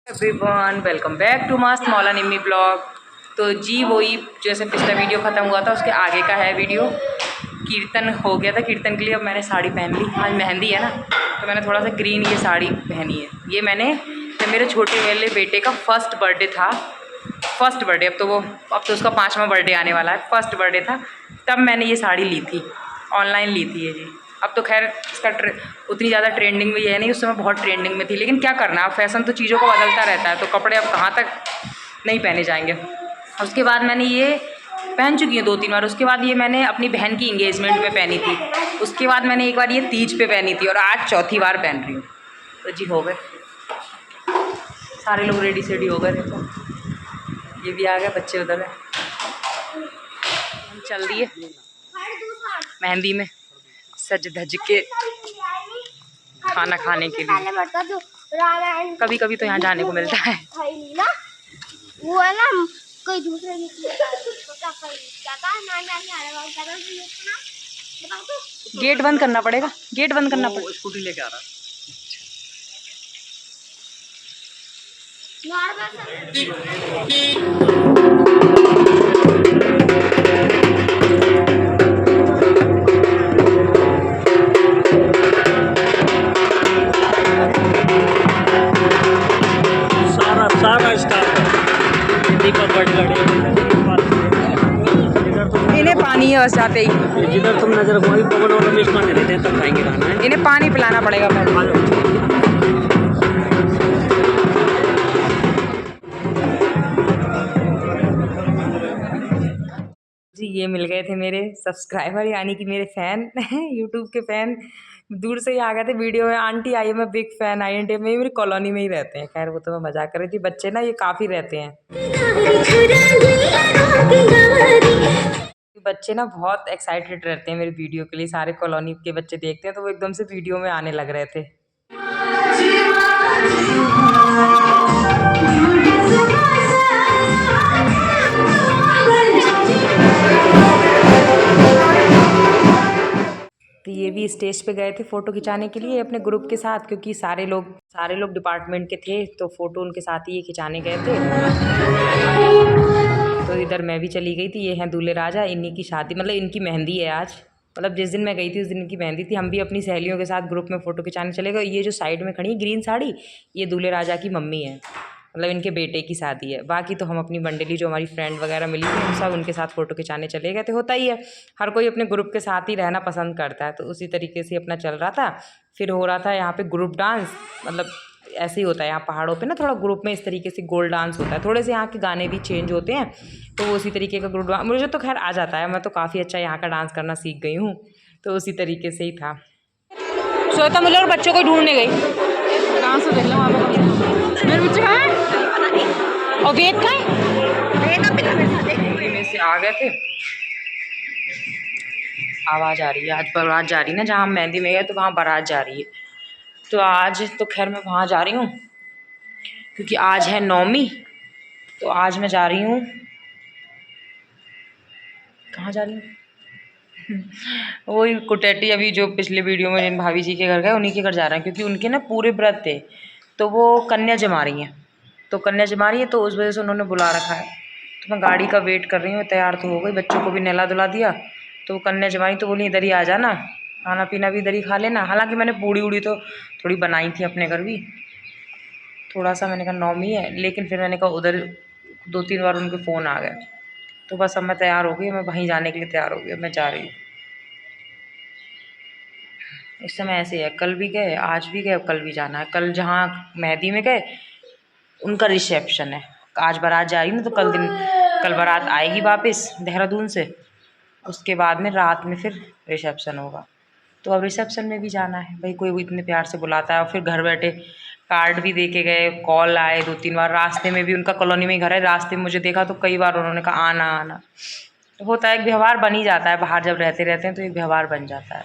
Everyone welcome back to मस्त मौला निम्मी blog. तो जी वही जैसे पिछला वीडियो ख़त्म हुआ था उसके आगे का है वीडियो। कीर्तन हो गया था, कीर्तन के लिए अब मैंने साड़ी पहन ली। आज मेहंदी है ना, तो मैंने थोड़ा सा ग्रीन ये साड़ी पहनी है। ये मैंने जब मेरे छोटे वाले बेटे का फर्स्ट बर्थडे था, फर्स्ट बर्थडे, अब तो उसका 5वां बर्थडे आने वाला है, फर्स्ट बर्थडे था तब मैंने ये साड़ी ली थी, ऑनलाइन ली थी ये जी। अब तो खैर इसका उतनी ज़्यादा ट्रेंडिंग में है नहीं, उस समय बहुत ट्रेंडिंग में थी, लेकिन क्या करना, अब फैशन तो चीज़ों को बदलता रहता है, तो कपड़े अब कहाँ तक नहीं पहने जाएंगे। उसके बाद मैंने ये पहन चुकी हूँ 2-3 बार। उसके बाद ये मैंने अपनी बहन की इंगेजमेंट में पहनी थी, उसके बाद मैंने एक बार ये तीज पे पहनी थी और आज चौथी बार पहन रही हूँ। तो जी हो गए सारे लोग रेडी सेडी हो गए। देखो ये भी आ गए, बच्चे उधर है, चल दिए मेहंदी में सज धज के खाना खाने के लिए। कभी कभी तो यहाँ जाने को मिलता है। वो है ना कोई दूसरे गेट बंद करना पड़ेगा, गेट बंद करना पड़ेगा। स्कूटी लेके आ रहा सारा स्टाफ दीपक इन्हें पानी है बस जाते ही, जिधर तुम नजर घुमाई पवन वाला मिस करने देते हैं तब खाएंगे खाना है। इन्हें पानी पिलाना पड़ेगा पहले। जी ये मिल गए थे मेरे सब्सक्राइबर, यानी कि मेरे फ़ैन यूट्यूब के फ़ैन दूर से ही आ गए थे वीडियो में। आंटी आई है, मैं बिग फ़ैन, आई एंटी में मेरी कॉलोनी में ही रहते हैं। खैर वो तो मैं मजाक कर रही थी, बच्चे ना ये काफ़ी रहते हैं, बच्चे ना बहुत एक्साइटेड रहते हैं मेरे वीडियो के लिए। सारे कॉलोनी के बच्चे देखते हैं तो वो एकदम से वीडियो में आने लग रहे थे। तो ये भी स्टेज पे गए थे फ़ोटो खिंचाने के लिए अपने ग्रुप के साथ, क्योंकि सारे लोग डिपार्टमेंट के थे तो फ़ोटो उनके साथ ही ये खिंचाने गए थे। तो इधर मैं भी चली गई थी। ये हैं दूल्हे राजा, इन्हीं की शादी, मतलब इनकी मेहंदी है आज। मतलब जिस दिन मैं गई थी उस दिन इनकी मेहंदी थी। हम भी अपनी सहेलियों के साथ ग्रुप में फ़ोटो खिंचाने चले गए। ये जो साइड में खड़ी है ग्रीन साड़ी, ये दूल्हे राजा की मम्मी है, मतलब इनके बेटे की शादी है। बाकी तो हम अपनी मंडली जो हमारी फ्रेंड वगैरह मिली थी हम सब उनके साथ फ़ोटो खिंचाने चले गए थे। होता ही है, हर कोई अपने ग्रुप के साथ ही रहना पसंद करता है, तो उसी तरीके से अपना चल रहा था। फिर हो रहा था यहाँ पे ग्रुप डांस, मतलब ऐसे ही होता है यहाँ पहाड़ों पे ना, थोड़ा ग्रुप में इस तरीके से गोल डांस होता है। थोड़े से यहाँ के गाने भी चेंज होते हैं, तो वो उसी तरीके का ग्रुप डांस मुझे तो खैर आ जाता है, मैं तो काफ़ी अच्छा यहाँ का डांस करना सीख गई हूँ, तो उसी तरीके से ही था। श्वेता मुझे और बच्चों को ढूंढने गई, डांस तो देख लो वहाँ पर मेरे बच्चे कहाँ हैं और वेद का में से आ गए थे। आवाज़ आ रही है, आज बारात जा रही है ना, जहाँ हम मेहंदी में गए तो वहाँ बारात जा रही है। तो आज तो खैर मैं वहाँ जा रही हूँ क्योंकि आज है नौमी, तो आज मैं जा रही हूँ, कहाँ जा रही हूँ वही कुटेटी, अभी जो पिछले वीडियो में जिन भाभी जी के घर गए उन्हीं के घर जा रहे हैं, क्योंकि उनके ना पूरे व्रत थे, तो वो कन्या जमा रही हैं, तो कन्या जमा रही है तो उस वजह से उन्होंने बुला रखा है। तो मैं गाड़ी का वेट कर रही हूँ, तैयार तो हो गई, बच्चों को भी नहला धुला दिया, तो वो कन्या जमाई तो बोली इधर ही आ जाना, खाना पीना भी इधर ही खा लेना। हालांकि मैंने पूड़ी उड़ी तो थोड़ी बनाई थी अपने घर भी, थोड़ा सा मैंने कहा नौमी है, लेकिन फिर मैंने कहा उधर 2-3 बार उनके फ़ोन आ गए, तो बस अब मैं तैयार हो गई, मैं वहीं जाने के लिए तैयार हो गई, मैं जा रही हूँ। इस समय ऐसे है, कल भी गए, आज भी गए, कल भी जाना है। कल जहाँ मेहंदी में गए उनका रिसेप्शन है, आज बारात जा रही हूँ तो कल बारात आएगी वापस देहरादून से, उसके बाद में रात में फिर रिसेप्शन होगा। तो अब रिसेप्शन में भी जाना है भाई, कोई इतने प्यार से बुलाता है, और फिर घर बैठे कार्ड भी दे के गए, कॉल आए 2-3 बार, रास्ते में भी उनका कॉलोनी में घर है, रास्ते में मुझे देखा तो कई बार उन्होंने कहा आना आना, तो होता है, एक व्यवहार बन ही जाता है, बाहर जब रहते हैं तो एक व्यवहार बन जाता है।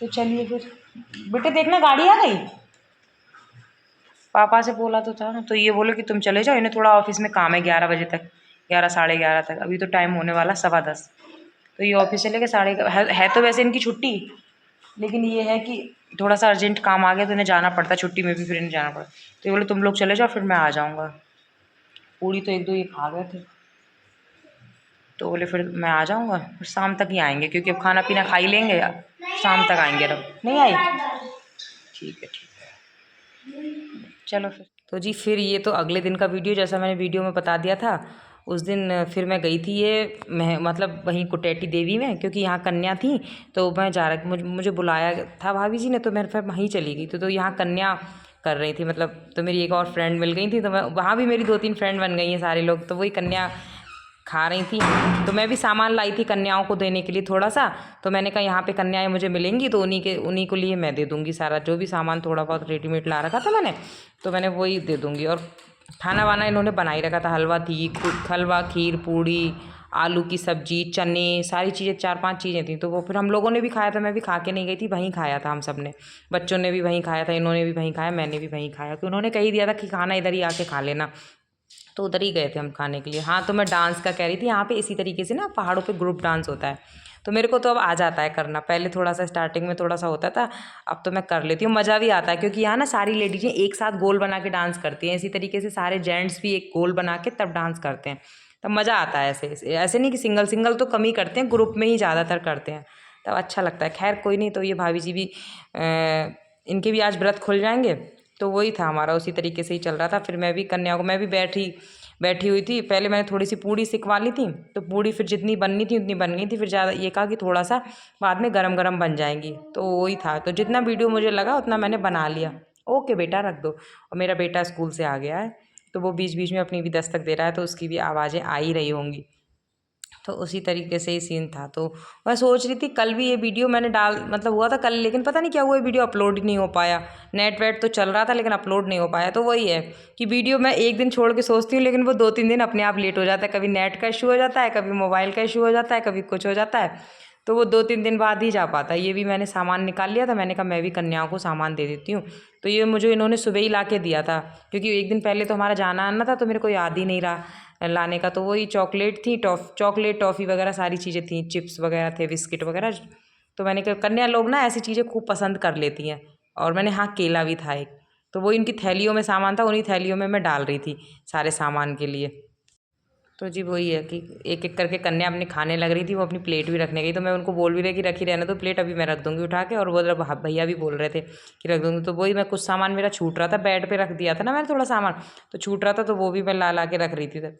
तो चलिए फिर, बेटे देखना गाड़ी आ गई, पापा से बोला तो था ना, तो ये बोले कि तुम चले जाओ, इन्हें थोड़ा ऑफिस में काम है 11 बजे तक, 11 साढ़े 11 तक, अभी तो टाइम होने वाला 10:15, तो ये ऑफिस चले गए है तो वैसे इनकी छुट्टी, लेकिन ये है कि थोड़ा सा अर्जेंट काम आ गया तो इन्हें जाना पड़ता, छुट्टी में भी फिर इन्हें जाना पड़ता। तो ये बोले तुम लोग चले जाओ फिर मैं आ जाऊँगा। पूड़ी तो 1-2 ये खा गए थे, तो बोले फिर मैं आ जाऊँगा, फिर शाम तक ही आएंगे क्योंकि अब खाना पीना खा ही लेंगे, शाम तक आएंगे। अब नहीं आई, ठीक है चलो फिर। तो जी फिर ये तो अगले दिन का वीडियो, जैसा मैंने वीडियो में बता दिया था उस दिन फिर मैं गई थी ये मतलब वहीं कुटेटी देवी में, क्योंकि यहाँ कन्या थी तो मैं जा रहा मुझे बुलाया था भाभी जी ने, तो मैं फिर वहीं चली गई थी। तो यहाँ कन्या कर रही थी मतलब, तो मेरी एक और फ्रेंड मिल गई थी, तो मैं वहाँ भी मेरी 2-3 फ्रेंड बन गई हैं सारे लोग, तो वही कन्या खा रही थी। तो मैं भी सामान लाई थी कन्याओं को देने के लिए थोड़ा सा, तो मैंने कहा यहाँ पे कन्याएं मुझे मिलेंगी तो उन्हीं को लिए मैं दे दूँगी सारा, जो भी सामान थोड़ा बहुत रेडीमेड ला रखा था मैंने, तो मैंने वही दे दूँगी। और खाना वाना इन्होंने बना ही रखा था, हलवा, खीर, पूड़ी, आलू की सब्जी, चने, सारी चीज़ें 4-5 चीज़ें थी। तो वो फिर हम लोगों ने भी खाया था, मैं भी खा के नहीं गई थी, वहीं खाया था हम सब ने, बच्चों ने भी वहीं खाया था, इन्होंने भी वहीं खाया, मैंने भी वहीं खाया, तो उन्होंने कह ही दिया था कि खाना इधर ही आके खा लेना, तो उधर ही गए थे हम खाने के लिए। हाँ तो मैं डांस का कह रही थी, यहाँ पे इसी तरीके से ना पहाड़ों पे ग्रुप डांस होता है, तो मेरे को तो अब आ जाता है करना, पहले थोड़ा सा स्टार्टिंग में थोड़ा सा होता था, अब तो मैं कर लेती हूँ, मज़ा भी आता है क्योंकि यहाँ ना सारी लेडीज़ें एक साथ गोल बना के डांस करती हैं, इसी तरीके से सारे जेंट्स भी एक गोल बना के तब डांस करते हैं, तब मज़ा आता है। ऐसे नहीं कि सिंगल तो कम ही करते हैं, ग्रुप में ही ज़्यादातर करते हैं, तब अच्छा लगता है। खैर कोई नहीं, तो ये भाभी जी भी इनके भी आज व्रत खुल जाएंगे, तो वही था हमारा, उसी तरीके से ही चल रहा था। फिर मैं भी कन्या को, मैं भी बैठी हुई थी, पहले मैंने थोड़ी सी पूड़ी सिकवा ली थी, तो पूड़ी फिर जितनी बननी थी उतनी बन गई थी, फिर ज़्यादा ये कहा कि थोड़ा सा बाद में गरम बन जाएंगी, तो वही था। तो जितना वीडियो मुझे लगा उतना मैंने बना लिया। ओके बेटा रख दो। और मेरा बेटा स्कूल से आ गया है, तो वो बीच बीच में अपनी भी दस्तक दे रहा है, तो उसकी भी आवाज़ें आ ही रही होंगी, तो उसी तरीके से ही सीन था। तो मैं सोच रही थी कल भी ये वीडियो मैंने हुआ था कल, लेकिन पता नहीं क्या हुआ, वीडियो अपलोड ही नहीं हो पाया, नेट वेट तो चल रहा था लेकिन अपलोड नहीं हो पाया। तो वही है कि वीडियो मैं एक दिन छोड़ के सोचती हूँ, लेकिन वो 2-3 दिन अपने आप लेट हो जाता है, कभी नेट का इशू हो जाता है, कभी मोबाइल का इशू हो जाता है, कभी कुछ हो जाता है, तो वो 2-3 दिन बाद ही जा पाता है। ये भी मैंने सामान निकाल लिया था, मैंने कहा मैं भी कन्याओं को सामान दे देती हूँ, तो ये मुझे इन्होंने सुबह ही ला के दिया था, क्योंकि एक दिन पहले तो हमारा जाना आना था, तो मेरे को याद ही नहीं रहा लाने का। तो वही चॉकलेट थी, चॉकलेट टॉफ़ी वगैरह सारी चीज़ें थी, चिप्स वगैरह थे, बिस्किट वगैरह। तो मैंने कहा कन्या लोग ना ऐसी चीज़ें खूब पसंद कर लेती हैं। और मैंने हाँ केला भी था एक, तो वो इनकी थैलियों में सामान था, उन्हीं थैलियों में मैं डाल रही थी सारे सामान के लिए। तो जी वही है कि एक एक करके कन्या अपनी खाने लग रही थी, वो अपनी प्लेट भी रखने गई, तो मैं उनको बोल भी रही कि रखी रहना, तो प्लेट अभी मैं रख दूँगी उठा के, और वो भैया भी बोल रहे थे कि रख दूँगी। तो वही मैं, कुछ सामान मेरा छूट रहा था, बेड पे रख दिया था ना मैंने थोड़ा सामान, तो छूट रहा था, तो वो भी मैं ला के रख रही थी तब,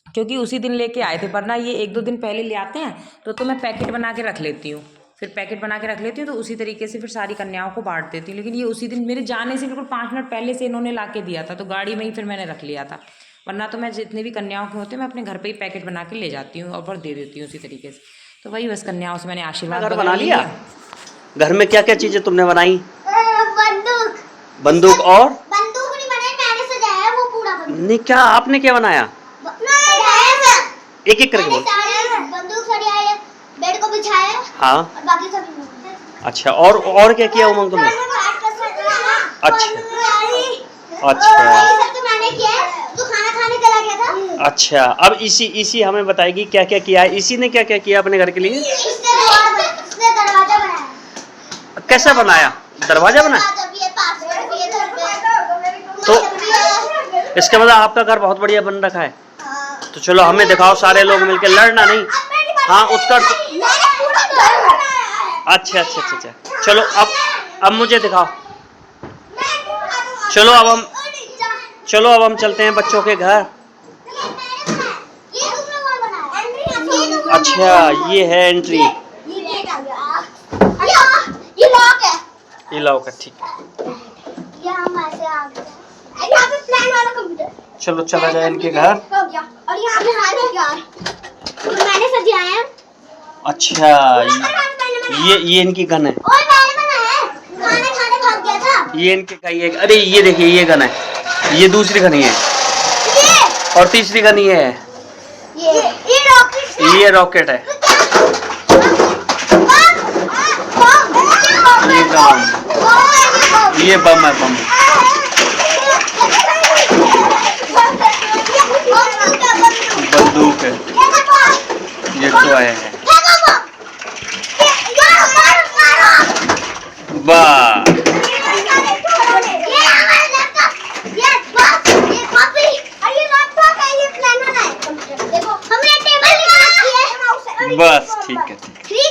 क्योंकि उसी दिन लेके आए थे, वरना ये 1-2 दिन पहले ले आते हैं तो मैं पैकेट बना के रख लेती हूँ, फिर पैकेट बना के रख लेती हूँ, तो उसी तरीके से फिर सारी कन्याओं को बांट देती हूँ। लेकिन ये उसी दिन मेरे जाने से बिल्कुल 5 मिनट पहले से इन्होंने ला के दिया था, तो गाड़ी में ही फिर मैंने रख लिया था, वरना तो मैं जितने भी कन्याओं के होते हैं मैं अपने घर पे ही पैकेट बना के ले जाती हूँ और फिर दे देती हूँ उसी तरीके से। तो वही बस कन्याओं से मैंने आशीर्वाद बना लिया। घर में क्या क्या चीजें तुमने बनाई? बंदूक और बंदूक नहीं बनाई, मैंने सजाया वो पूरा बंदूक। नहीं, क्या आपने क्या बनाया? एक एक करके बोल। बंदूक सजाया, बेड को बिछाया, हाँ, और बाकी सब। अच्छा, और क्या किया उमंग तुमने? अच्छा सब तो मैंने किया है, तो खाना खाने चला गया था। अच्छा, अब इसी हमें बताएगी क्या क्या किया है, इसी ने क्या क्या किया अपने घर के लिए? इसने दरवाजा बनाया। कैसा बनाया? दरवाजा बनाया? तो इसका मतलब आपका घर बहुत बढ़िया बन रखा है। तो चलो हमें दिखाओ, सारे लोग मिलकर, लड़ना नहीं। हाँ उत्कर्ष, अच्छा, चलो अब मुझे दिखाओ। चलो अब हम चलते हैं बच्चों के घर। अच्छा, ये है एंट्री, ये लॉक है, ठीक है। चलो चला जाए इनके घर। और यहाँ पे मैंने सजाया है। अच्छा, ये इनकी गन है। खाना खाने भाग गया था। ये इनके का ये, अरे ये देखिए, ये गन है, ये दूसरी गन है, और तीसरी गन ये है, ये रॉकेट है, ये गन, ये बम है, बम। बंदूक है, ये टॉय है, बस ठीक है ठीक है।